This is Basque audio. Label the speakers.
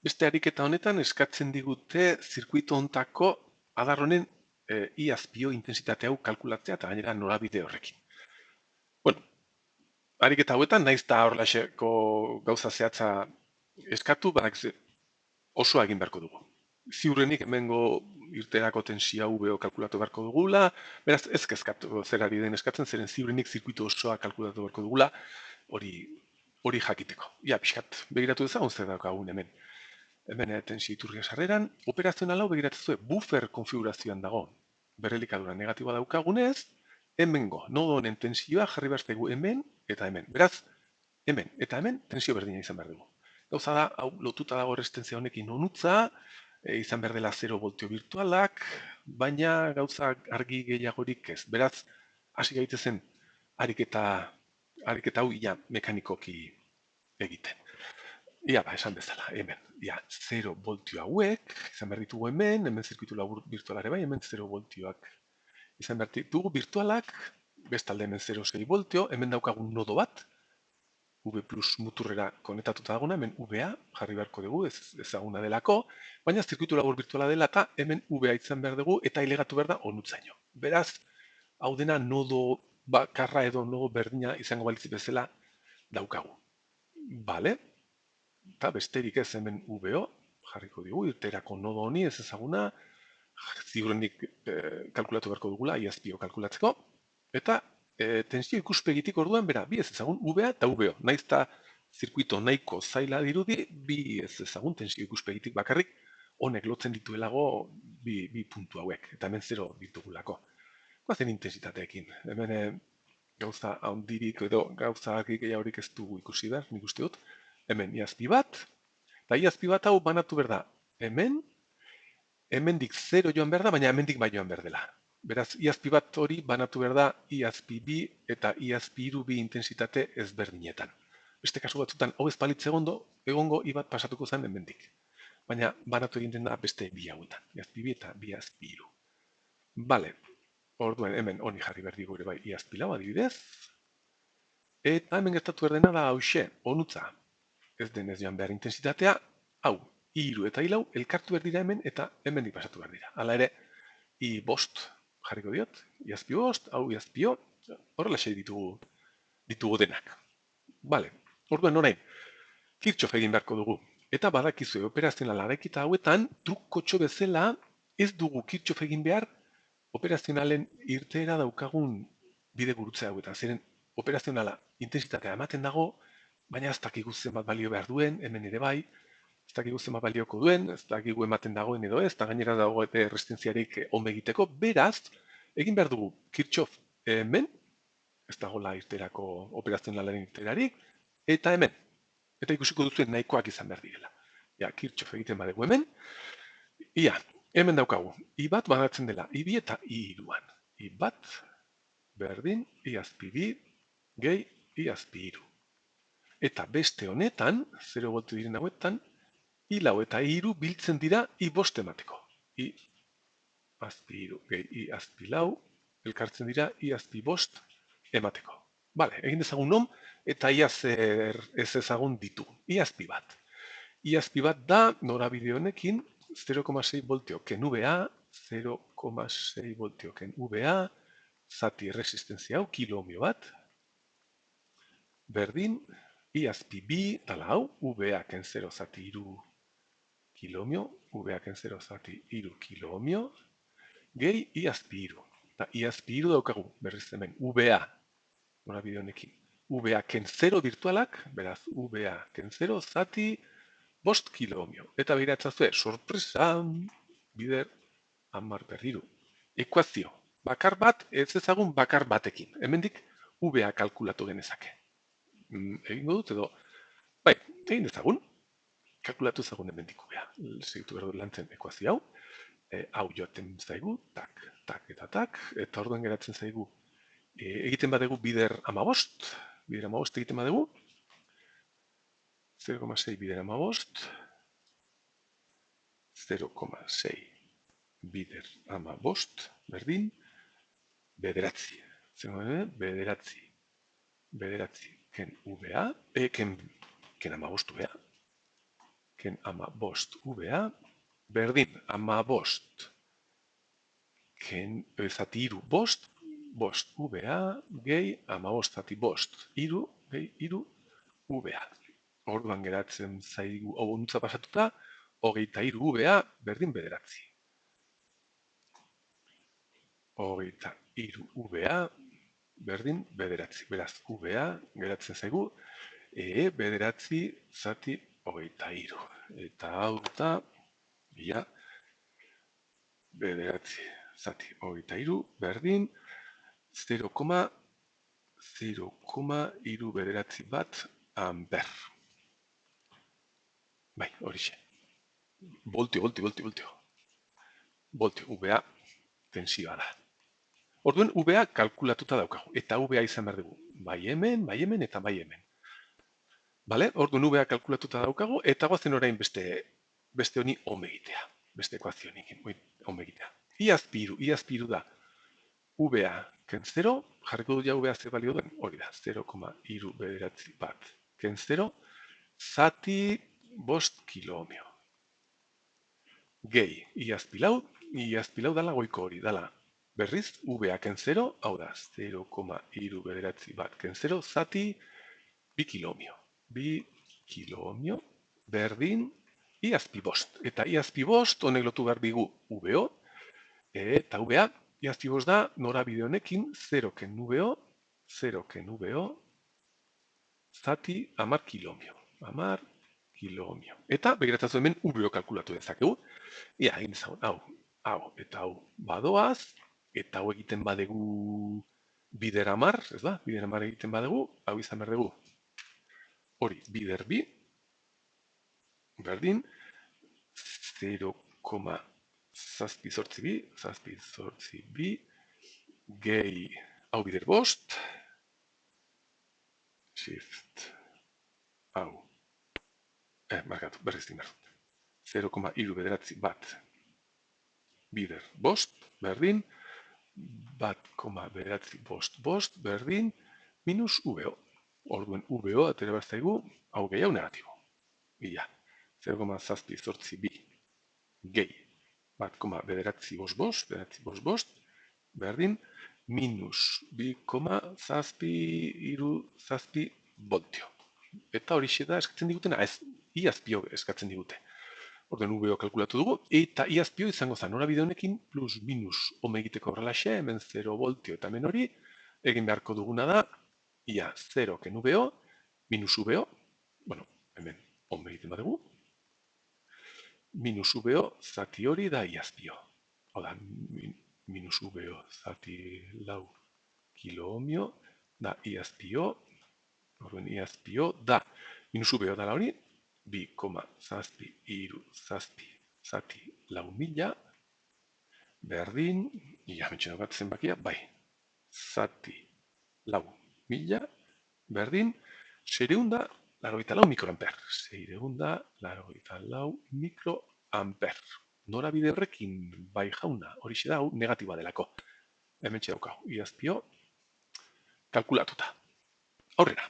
Speaker 1: Beste ariketa honetan eskatzen digute zirkuito hontako adar honen iazpio intensitate hau kalkulatzea eta gainera norabide horrekin. Bueno, ariketa hauetan naiz eta horrelaxeko gauza zehatza eskatu, badakizu osoa egin beharko dugu. Ziurrenik hemengo irteerako tensioa VO kalkulatu beharko dugula, beraz ez kezkatu zer ari den eskatzen, zeren ziurrenik zirkuito osoa kalkulatu beharko dugula, hori jakiteko. Ja, pixkat, begiratu dezagun zer daukagun hemen. Hemen tensio iturria sarreran, operazional hau begiratzue buffer konfigurazioan dago. Berrelikadura negatiboa daukagunez, hemengo nodo honen tensioa jarri behar zaigu hemen eta hemen. Beraz, hemen eta hemen tensio berdina izan behar dugu. Gauza da, hau lotuta dago resistentzia honekin onutza, izan behar dela 0 voltio virtualak, baina gauza argi gehiagorik ez. Beraz, hasi gaitezen ariketa hau ia mekanikoki egiten. Ia, esan bezala, hemen, 0 voltio hauek, izan behar ditugu hemen zirkuitu labur virtualare bai, hemen 0 voltioak izan behar ditugu virtualak, bestalde hemen 0,6 voltio, hemen daukagun nodo bat, V plus muturrera konektatuta daguna, hemen VA jarri beharko dugu, ezaguna delako, baina zirkuitu labur virtuala dela eta hemen VA izan behar dugu eta ilegatu behar da onutzaino. Beraz, hau dena nodo bakarra edo nodo berdina izango balitz bezala daukagu. Bale? Eta besterik ez hemen VO, jarriko digu, irterako nodo honi ez ezaguna, ziurrenik kalkulatu beharko dugula, iazpio kalkulatzeko, eta tensio ikuspegitik orduan, bera, bi ez ezagun VA eta VO, naiz eta zirkuito nahiko zaila dirudi, bi ez ezagun tensio ikuspegitik bakarrik, honek lotzen dituelago bi puntu hauek, eta hemen 0 ditugulako. Guazen intensitateekin, hemen gauza handirik edo gauza argi gehiagorik ez dugu ikusi behar, nik uste dut, hemen iazpi bat, eta iazpi bat hau banatu behar da, hemendik 0 joan behar da, baina hemendik bai joan behar dela. Beraz, iazpi bat hori banatu behar da iazpi bi eta iazpi iru bi intensitate ezberdinetan. Beste kasu batzutan, hau ez palitze egongo i bat pasatuko zen hemendik. Baina banatu egiten da beste bi hauetan, iazpi bi eta bi iazpi iru. Bale, orduen hemen honi jarri behar digu ere bai iazpi lau adibidez. Eta hemen gertatu erdena da hauxe, onutza. Ez denez joan behar intensitatea, hau, I3 eta I4 elkartu behar dira hemen eta hemendik pasatu behar dira. Hala ere, I5 jarriko diot, iazpi bost, hau iazpio, horrela sei ditugu denak. Bale, orduan orain, Kirchhoff egin beharko dugu. Eta badakizue operazionala arekita hauetan, trukkotxo bezala ez dugu Kirchhoff egin behar operazionalen irteera daukagun bide gurutze hauetan. Zeren operazionala intensitatea ematen dago, baina ez dakigu zenbat balio behar duen, hemen ere bai, ez dakigu zenbat balioko duen, ez dakigu ematen dagoen edo ez, eta gainera dago resistentziarik onbe egiteko, beraz, egin behar dugu Kirchhoff hemen, ez dagoela irterako operazionalaren irterarik, eta hemen, eta ikusiko duzuen nahikoak izan behar direla. Ja, Kirchhoff egiten badegu hemen, ia, hemen daukagu, I bat banatzen dela, I bi eta I iruan. I bat, berdin, iazpi bi, gehi, iazpi iru. Eta beste honetan, 0 voltu diren hauetan, I lau eta I iru biltzen dira I bost emateko. I azpi iru, gehi, I azpi lau, elkartzen dira I azpi bost emateko. Bale, egin dezagun nom, eta ia zer ez ezagun ditu. I azpi bat. I azpi bat da, norabide honekin, 0,6 voltio ken VA, 0,6 voltio ken VA, zati resistenzia hau, kilo ohmio bat, berdin, I azpi bi, tala hau, VA ken 0 zati iru kilo ohmio, VA ken 0 zati iru kilo ohmio, gehi I azpi iru. Eta I azpi iru daukagu, berriz hemen, VA, norabide honekin. VA ken 0 virtualak, beraz, VA ken 0 zati bost kilo ohmio. Eta behiratzazue, sorpresa, bider, 10 berdiru. Ekuazio, bakar bat, ez ezagun bakar batekin. Hemendik VA kalkulatu genezake. Egingo dut edo, bai, egin dezagun, kalkulatu ezagun hemendik VA. Segitu behar dut lantzen ekuazio hau. Hau joaten zaigu, tak, tak eta tak, eta orduan geratzen zaigu. Egiten badegu bider 15, bider 15 egiten badegu, 0,6 bider 15, 0,6 bider 15, berdin, bederatzi. Bederatzi. Bederatzi, ken VA, ken 15 VA, ken ama bost VA, berdin ama bost ken zati iru bost, bost VA, gehi ama bost zati bost, iru, gehi iru VA. Orduan geratzen zaigu onuntza pasatuta, hogeita iru VA, berdin bederatzi. Hogeita iru VA, berdin bederatzi. Beraz, VA geratzen zaigu, bederatzi zati hogeita iru. Eta hau da, ja, bederatzi zati hogeita iru, berdin, 0,0 bederatzi bat amper. Bai, horixe. Voltio. Voltio, VA, tensioa da. Orduen, VA kalkulatuta daukagu. Eta VA izan behar dugu. Bai hemen, eta bai hemen. Bale? Orduen, VA kalkulatuta daukagu, eta goazen orain beste honi omegitea. Beste ekuazionik, omegitea. Iazpiru da. VA ken 0, jarriko dut ja VA zer balio duen, hori da, 0,3 bederatzi bat ken 0, zati bost kilomio. Gehi, iazpilau dala goiko hori, dala berriz, VA ken 0, hau da, 0,3 bederatzi bat ken 0, zati bi kilomio. Bi kilomio, berdin, iazpi bost. Eta iazpi bost, honek lotu behar bigu VO, eta VA, iazpi bost da, norabide honekin, 0 ken VO, zati amar kilomio. Amar kilomio. Eta, begiratzen hemen, VO kalkulatu dezakegu. Ia, egin dezagun, hau, eta hau badoaz, eta hau egiten badegu bider amar, ez da? Bider amar egiten badegu, hau izan behar dugu. Hori, bider bi, berdin, 0,zazpi bi, gehi, hau bider bost, shift, hau, markatu, berriz dinar, 0,3 bederatzi bat, bider bost, berdin, bat, bederatzi bost, berdin, minus VO. Orduen VO atera behar zaigu, hau gehi hau negatibo. Ia, 0,zazpi bi, gehi, bat, bederatzi bost, berdin, minus 2,zazpi voltio. Eta hori da eskatzen digutena, ez, iazpio eskatzen digute. Orden VO kalkulatu dugu, eta iazpio izango zen, norabide honekin, plus, minus, omegiteko horrelaxe, hemen 0 voltio eta hemen hori, egin beharko duguna da, ia 0 ken VO, minus VO, bueno, hemen omegiten badugu, minus VO, zati hori da iazpio. Hau da, minus VO, zati lau kilo ohmio, da iazpio, orduen iazpio, da, minus VO da hori, 2,zazpi zati lau mila, berdin, ia mentxe daukat zenbakia, bai, zati lau mila, berdin, 684 mikroamper. 684 mikroamper. Norabide horrekin bai jauna, horixe da, negatiba delako. Hemen daukagu, iazpio, kalkulatuta. Aurrera.